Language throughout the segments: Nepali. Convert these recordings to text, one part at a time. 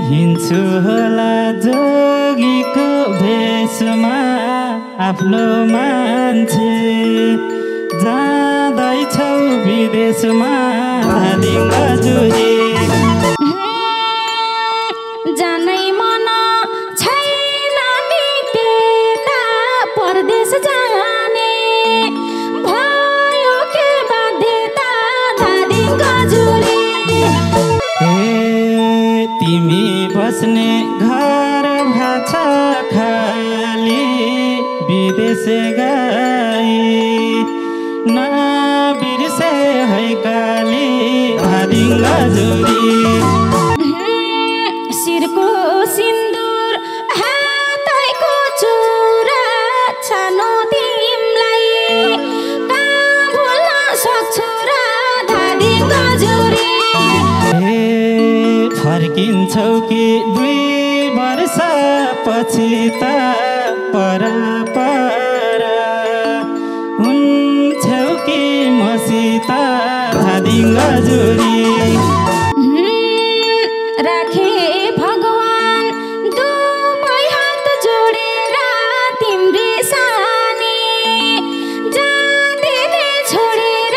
हिँड्छु होला जोगीको भेषमा आफ्नो मान्छे जाँदैछौ विदेशमा धादिङ हजुरी जानै मन छैन नि त्यता परदेश जाने भयो के बाध्यता धादिङ हजुरी तिमी बस्ने घर भाषा खाली विदेश गई नबिर्से है काली धादिङ हजुरी शिरको सिन्दुर हातैको चुरा छानो तिमलाई कहाँ भुल्न सक्छु र धादिङ हजुरी फर्किन्छौ कि 2 वर्ष पछि त पर हुन्छौ कि मसित धादिङ हजुरी राखे भगवान दुवै हात जोडेर तिम्री सानी जाँदिने छोडेर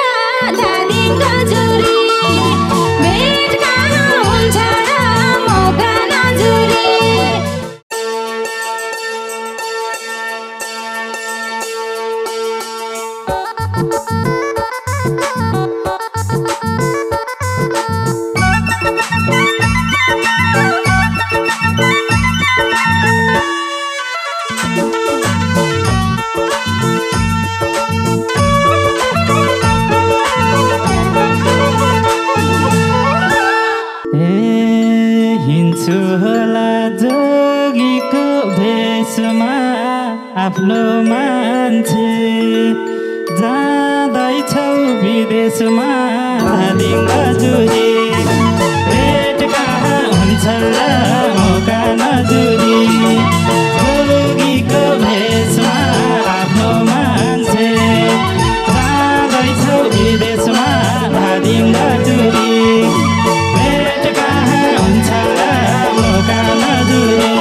धादिङ हजुरी भेट कहाँ हुन्छ र मौका नजुरी हिँड्छु होला जोगीको भेषमा आफ्नो मान्छे जाँदैछौ विदेशमा धादिङ हजुरी भेट कहाँ हुन्छ र मौका नजुरी जोगीको भेषमा आफ्नो मान्छे जाँदैछौ विदेशमा धादिङ हजुरी भेट कहाँ हुन्छ र मौका नजुरी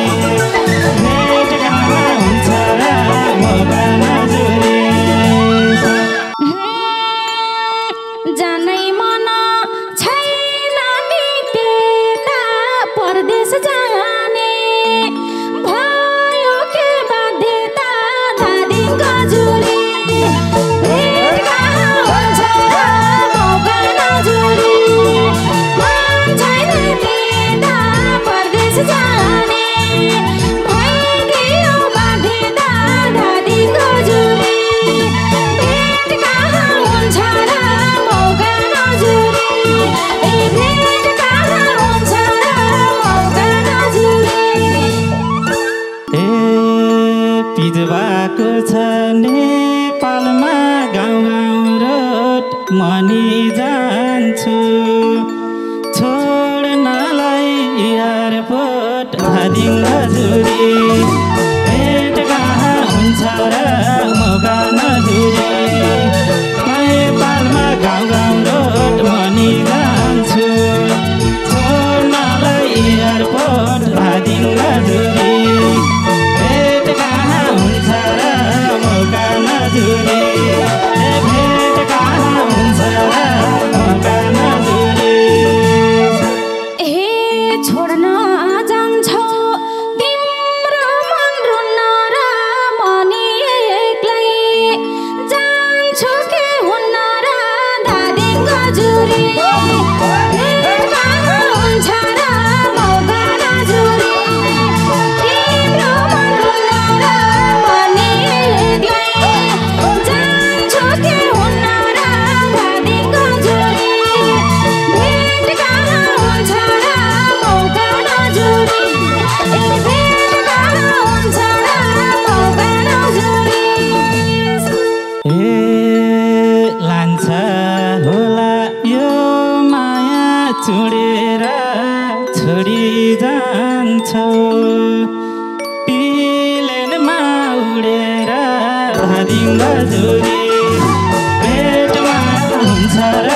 भेट कहाँ हुन्छ र मौका नजुरी जानै मन छैन नि त्यता परदेश जाने भयो के बाध्यता धादिङ हजुरी भेट कहाँ हुन्छ र मौका नजुरी मन छैन त्यता परदेश जाने भइदियो बाध्यता धादिङ हजुरी भेट कहाँ हुन्छ र मौका नजुरी भेट कहाँ हुन्छ र मौका नजुरी पिजबाको छ नेपालमा गाउँ गाउँ रोड मनी जान्छु छोड्नलाई एयरपोर्ट धादिङ हजुरी भेट कहाँ हुन्छ र मौका नजुरी नेपालमा गाउँ गाउँ रोड मनी जान्छु छोड्नलाई एयरपोर्ट धादिङ हजुरी भेट कहाँ हुन्छ र मौका नजुरी भेट कहाँ हुन्छ र मौका नजुरी छोड्न जान्छौ तिम्रो मन रुन्न र मनी एक्लै जान्छु के हुन्न र धादिङ हजुरी भेट कहाँ हुन्छ र मौका नजुरी तिम्रो मन रुन्न र मनी एक्लै जान्छु के हुन्न र धादिङ हजुरी भेट कहाँ हुन्छ र मौका नजुरी भेट कहाँ हुन्छ र मौका नजुरी लान्छ होला यो माया चुडेर छोडी जान्छौ प्लेनमा उडेर धादिङ हजुरी भेटमा हुन्छ र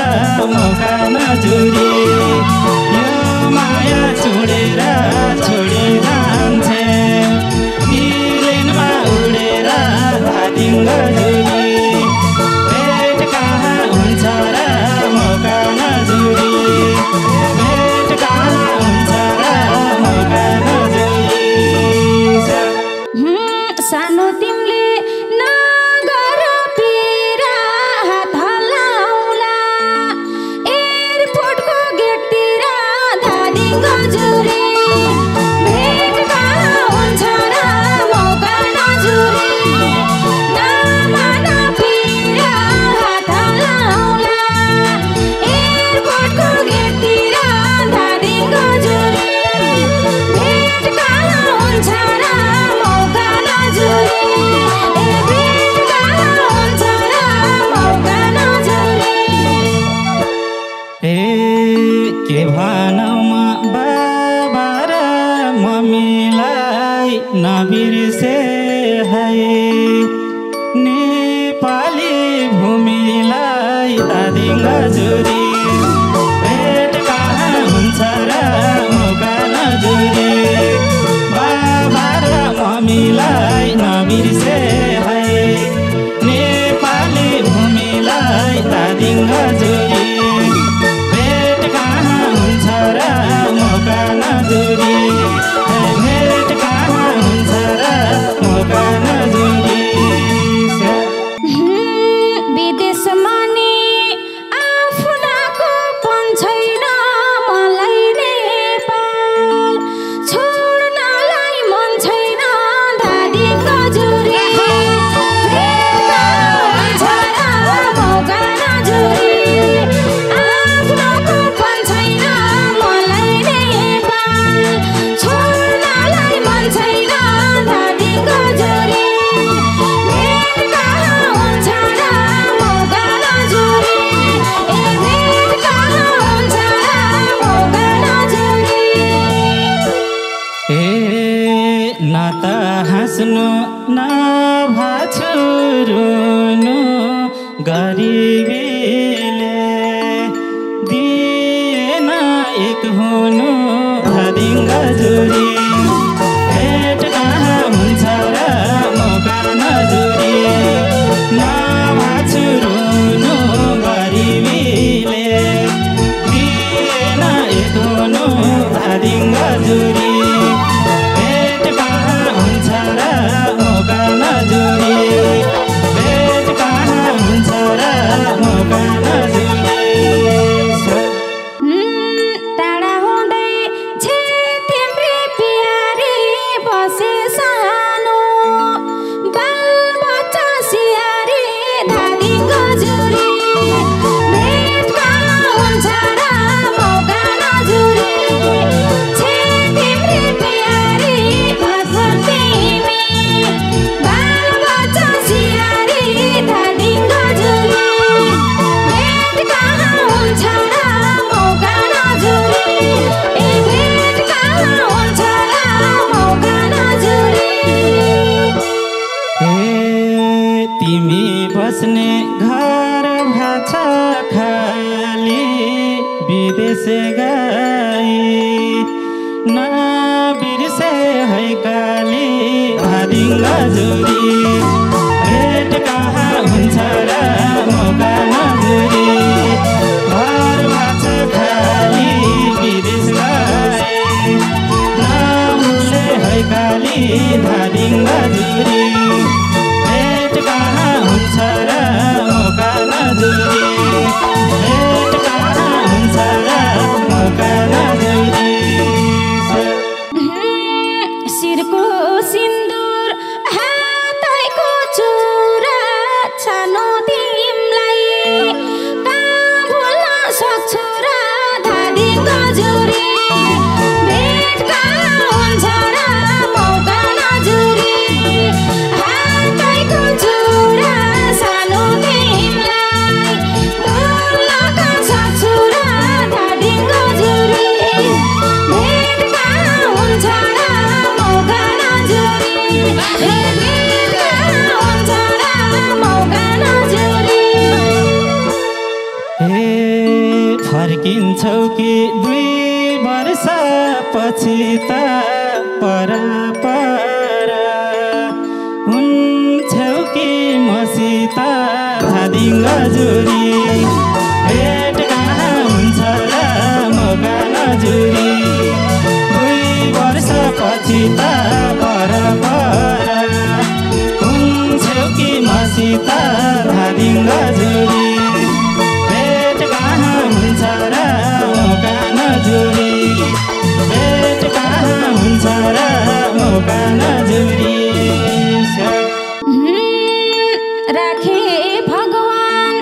मौका नजुरी यो माया छुडेर छोडी जान्छे प्लेनमा उडेर धादिङ गजुरी भेट कहाँ हुन्छ र मौका नजुरी भेट कहाँ हुन्छ र मौका नजुरी सानो तिमीले नगर पिरा हात हल्लाउला एयरपोर्टको गेटतिर धादिङ गजुरी भेट कहाँ हुन्छ र मौका नजुरी नमान पिरा हात हल्लाउला एयरपोर्टको गेटतिर धादिङ गजुरी भेट कहाँ हुन्छ र मौका नजुरी भेट कहाँ हुन्छ र मौका नजुरी के भनौँ बाबा र मम्मीलाई नबिर्से है नेपाली भूमिलाई धादिङ गजुरी भेट कहाँ हुन्छ र मौका नजुरी बाबा र मम्मीलाई नबिर्से है नेपाली भूमिलाई धादिङ गजुरी भेट कहाँ हुन्छ र मौका नजुरी भेट कहाँ हुन्छ र मौका नजुरी विदेशमा नि आफ्नाको पन छैन मलाई नेपाल छोड्नलाई मन छैन धादिङ गजुरी भेट कहाँ हुन्छ र मौका नजुरी आफ्नाको पन छैन मलाई नेपाल छोड्नलाई मन छैन धादिङ गजुरी भेट कहाँ हुन्छ र मौका नजुरी भेट कहाँ हुन्छ र मौका नजुरी न त हाँस्नु न भाछुरुनु गरिबीले दिएन एक हुनु धादिङ गजुरी भेट कहाँ हुन्छ र मौका नजुरी न भाछुरुनु गरिबीले दिएन एक हुनु धादिङ गजुरी भेट कहाँ हुन्छ र मौका नजुरी भेट कहाँ हुन्छ र मौका नजुरी टाढा हुँदै छे तिम्री प्यारी बसे सानो बालबच्चा सियारी धादिङ गजुरी भेट कहाँ हुन्छ र मौका नजुरी छे तिम्री प्यारी बसे तिमी बालबच्चा सियारी धादिङ गजुरी भेट कहाँ हुन्छ र मौका नजुरी भेट कहाँ हुन्छ र मौका नजुरी तिमी बस्ने घर भाछा खाली विदेश गई नबिर्से है काली धादिङ गजुरी भेट कहाँ हुन्छ र मौका नजुरी घर भाछा खाली विदेश गई नबिर्से है काली धादिङ गजुरी भेट कहाँ हुन्छ र मौका नजुरी भेट कहाँ हुन्छ र मौका नजुरी शिरको सिन्दुर हातैको चुरा छानो तिमलाई कहाँ भुल्न सक्छु र धादिङ गजुरी भेट कहाँ हुन्छ र मौका नजुरी पछि त पर हुन्छौ कि मसित धादिङ गजुरी भेट कहाँ हुन्छ र मौका नजुरी 2 वर्षपछि त पर हुन्छौ कि मसित धादिङ गजुरी भेट कहाँ हुन्छ र मौका नजुरी भेट कहाँ हुन्छ र मौका नजुरी राखे भगवान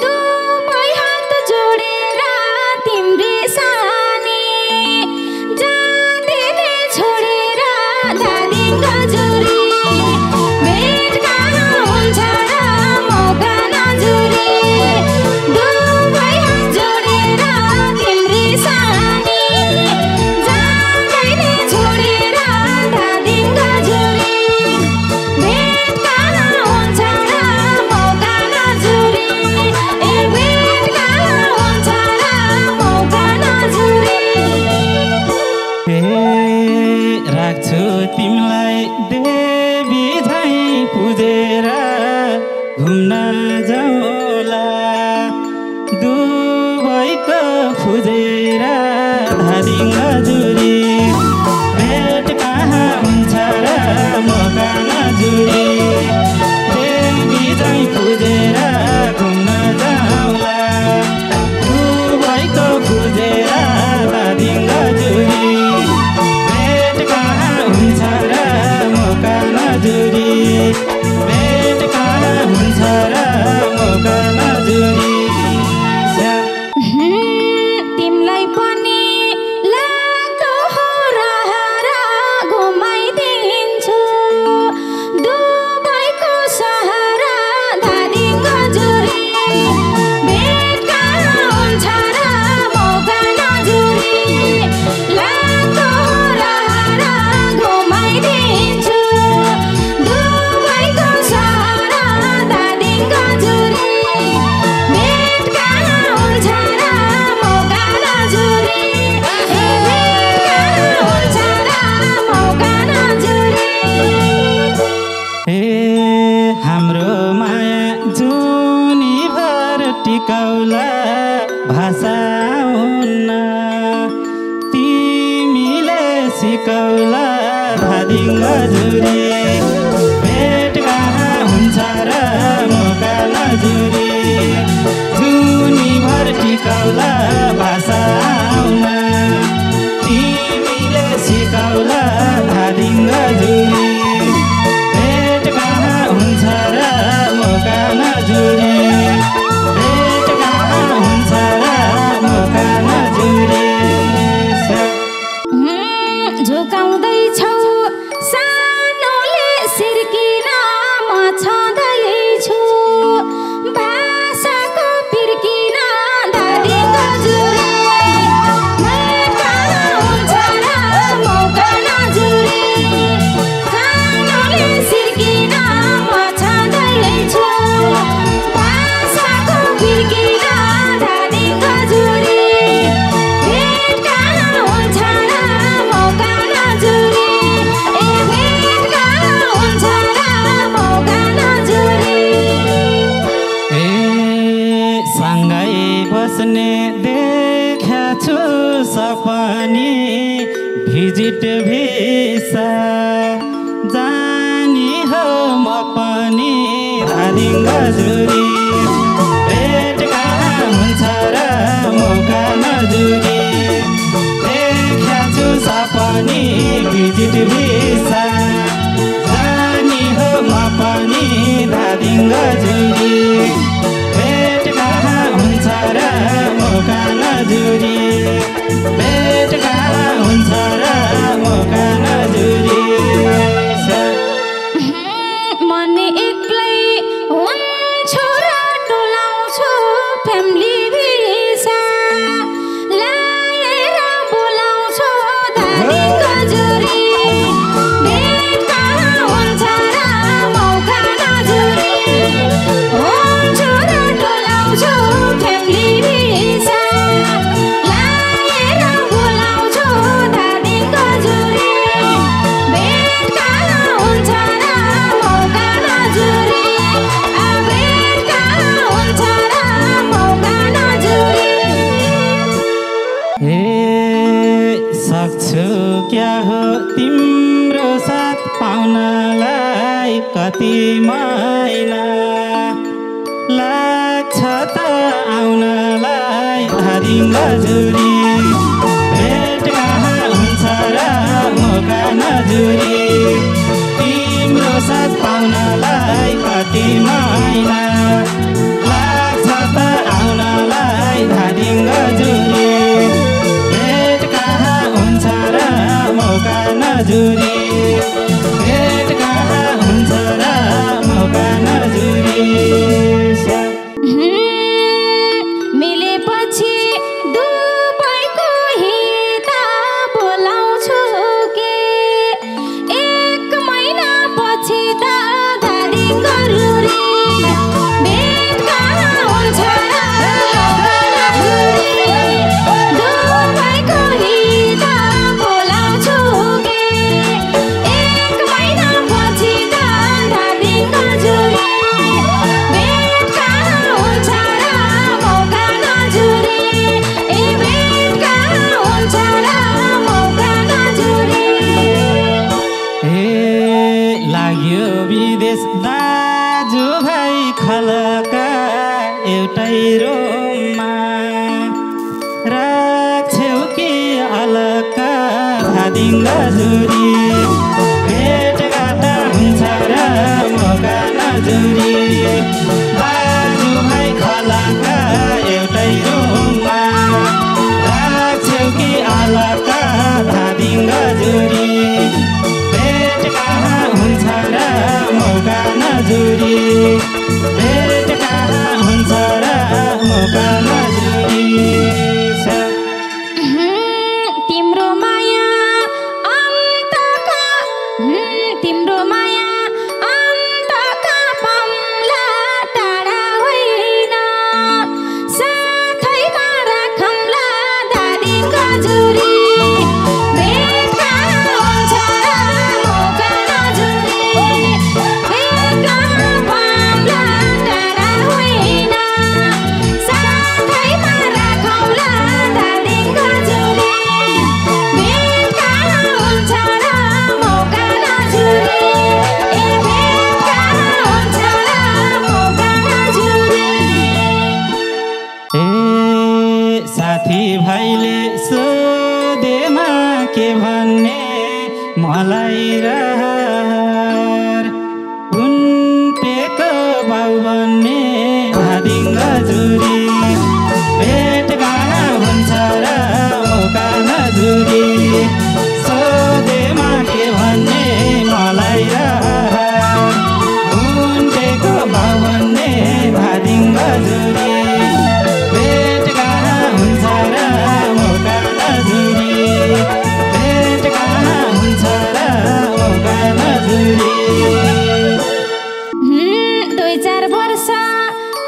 दुवै हात जोडेर तिम्री सानी जाँदिने छोडेर धादिङ गजुरी भेट कहाँ हुन्छ र मौका नजुरी दुवै हात जोडेर तिम्री सानी जाँदिने छोडेर धादिङ गजुरी भेट कहाँ हुन्छ र मौका नजुरी भेट कहाँ हुन्छ र मौका नजुरी राख्छु तिमीलाई देवी झैँ पुजेर घुम्न जाउँला दुवैको पुजेर धादिङ गजुरी भेट कहाँ हुन्छ र मौका नजुरी देवी झैँ पुजेर घुम्न जाउँला दुवैको पुजेर धादिङ गजुरी भेट कहाँ हुन्छ र मौका नजुरी भेट कहाँ हुन्छ र मौका नजुरी तिमीलाई पनि लाग्दो हो रहर घुमाइदिन्छु दुबईको सहर धादिङ गजुरी भेट कहाँ हुन्छ र मौका नजुरी लाग्दो हो रहर घुमाइदिन्छु दुबईको सहर धादिङ गजुरी भेट कहाँ हुन्छ र मौका नजुरी भेट कहाँ हुन्छ र मौका नजुरी हाम्रो माया जुनीभर टिकाउला भाषा हुन्न तिमीले सिकाउला धादिङ गजुरी भेट कहाँ हुन्छ र मौका नजुरी जुनीभर टिकाउला भाषा हुन्न तिमीले सिकाउला धादिङ गजुरी भेट कहाँ हुन्छ र मौका नजुरी भेट कहाँ हुन्छ र मौका नजुरी झुकाउँदैछौ सानोले सिर्किन म छँदैछु भाषाको फिर्किन धादिङ गजुरी भेट कहाँ हुन्छ र मौका नजुरी सानोले सिर्किन म छँदैछु भाषाको फिर्किन धादिङ गजुरी भेट कहाँ हुन्छ र मौका नजुरी भेट कहाँ हुन्छ र मौका नजुरी सँगै बस्ने देखा छु सपनी भिजिट भिसा जानी हो म पनि धादिङ गजुरी भेट कहाँ हुन्छ र मौका नजुरी देखा छु सपनी भिजिट भिसा जानी हो म पनि धादिङ गजुरी भेट कहाँ हुन्छ र मौका नजुरी भेट कहाँ हुन्छ र मौका नजुरी मन एक्लै हुन्छु र डोलाउँछु फ्यामिली भिसा लाएर बोलाउँछु धादिङ गजुरी भेट कहाँ हुन्छ र मौका नजुरी हुन्छु र डोलाउँछु फ्यामिली भिसा लाएर बोलाउँछु लाग्छु क्या हो तिम्रो साथ पाउनलाई कति महिना लाग्छ त आउनलाई धादिङ गजुरी भेट कहाँ हुन्छ र मौका नजुरी तिम्रो साथ पाउनलाई कति महिना लाग्छ त आउनलाई धादिङ गजुरी भेट कहाँ हुन्छ र मौका नजुरी भेट कहाँ हुन्छ र मौका नजुरी मिलेपछि दुबईको हिता बोलाउँछु के 1 महिनापछि त धादिङ गजुरी भेट कहाँ हुन्छ र दुबईको हिता बोलाउँछु के 1 महिनापछि त धादिङ गजुरी भेट कहाँ हुन्छ र मौका नजुरी भेट कहाँ हुन्छ र मौका नजुरी लाग्यो विदेश दाजुभाइ खलका एउटै रोममा राख्छौ कि अलका धादिङ गजुरी भेटघाट हुन्छ र मौका नजुरी दाजुभाइ खलका एउटै रोममा राख्छौ कि अलका धादिङ गजुरी भेट कहाँ हुन्छ र मौका नजुरी भेट कहाँ हुन्छ र मौका नजुरी तिम्रो माया अन्तका तिम्रो माया अन्तका पाउला टाढा होइन साथैमा राखौँला धादिङ गजुरी भेट कहाँ हुन्छ र मौका नजुरी भेट कहाँ पाउला टाढा होइन साथैमा राखौँला धादिङ गजुरी भेट कहाँ हुन्छ र मौका नजुरी भेट कहाँ हुन्छ र मौका नजुरी साथी भाइले सोधेमा के भन्ने मलाई रहर उन्टेको बाउ भन्ने धादिङ गजुरी भेट कहाँ हुन्छ र मौका नजुरी सोधेमा के भन्ने मलाई रहर उन्टेको बाउ भन्ने धादिङ गजुरी भेट कहाँ हुन्छ र मौका नजुरी भेट कहाँ हुन्छ र मौका नजुरी 2-4 वर्ष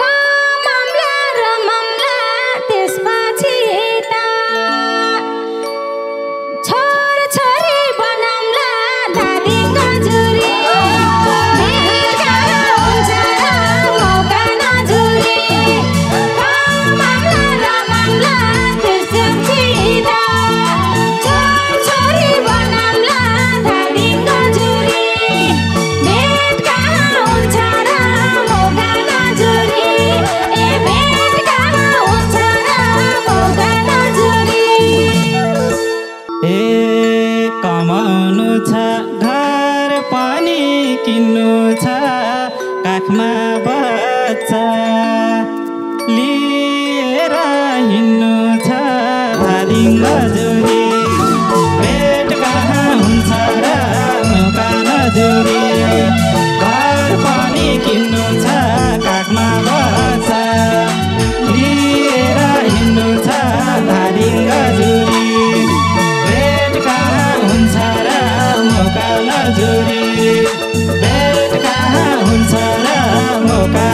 कमाउँला रमाउँला त्यसपछि त छोरछोरी बनाउँला धादिङ गजुरी भेट कहाँ हुन्छ र मौका नजुरी कमाउँला रमाउँला त्यसपछि त छोरछोरी बनाउँला धादिङ गजुरी भेट कहाँ हुन्छ र मौका नजुरी भेट कहाँ हुन्छ र मौका नजुरी कमाउनु छ घर पनि किन्नु छ काखमा बच्चा लिएर हिँड्नु छ धादिङ गजुरी भेट कहाँ हुन्छ र मौका नजुरी घर पनि किन्नु छ काखमा बच्चा लिएर हिँड्नु छ धादिङ गजुरी भेट कहाँ हुन्छ र मौका नजुरी भेट कहाँ हुन्छ र मौका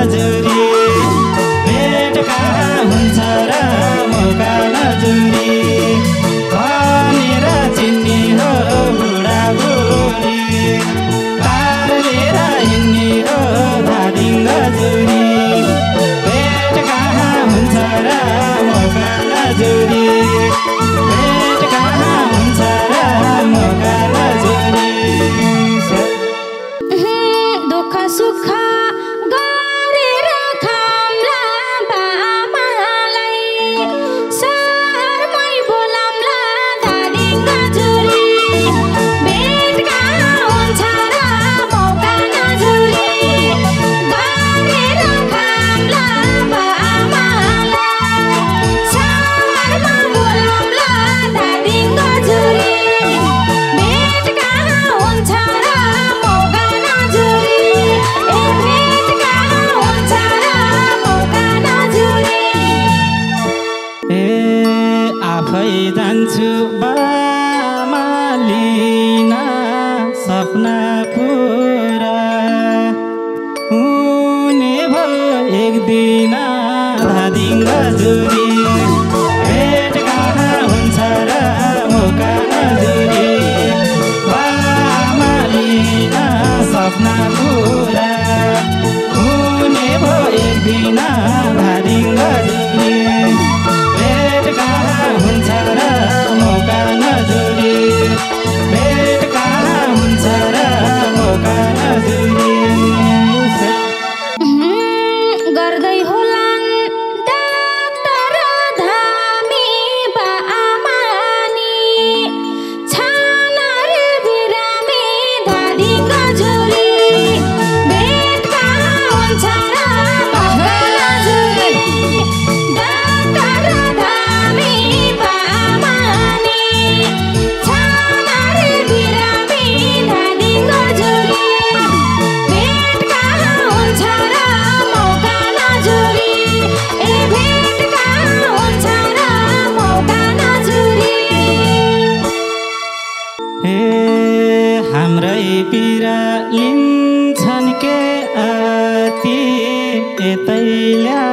नजुरी भेट कहाँ हुन्छ र मौका नजुरी भनेर चिन्ने हो बुढाबुढी तार लिएर हिँड्ने हो धादिङ गजुरी भेट कहाँ हुन्छ र मौका नजुरी भेट कहाँ हुन्छ र मौका नजुरी दुःख सुख गरेर खाम्ला बामालाई सहरमै बोलाम्ला धादिङ गजुरी भेट कहाँ हुन्छ र मौका नजुरी गरेर खाम्ला बामालाई सहरमा बोलाम्ला धादिङ गजुरी भेट कहाँ हुन्छ र मौका नजुरी ए भेट कहाँ हुन्छ र मौका नजुरी ए आफै जान्छु बामा लिन सपना पुरा हुने भयो एक दिन धादिङ गजुरी भेट कहाँ हुन्छ र मौका नजुरी बामा लिन सपना पुरा हुने भयो एक दिन धादिङ गजुरी भेट कहाँ हुन्छ र मौका नजुरी भेट कहाँ हुन्छ र मौका नजुरी गर्दै होलान् डाक्टर धामी बाआमानी छाना रे बिरामी धादिङ गजुरी भेट कहाँ हुन्छ र मौका नजुरी डाक्टर धामी बाआमानी छाना रे बिरामी धादिङ गजुरी भेट कहाँ हुन्छ र मौका नजुरी ए भेट कहाँ हुन्छ र मौका नजुरी हे हाम्रै पीरा लिन्छन् के आती यतै ल्या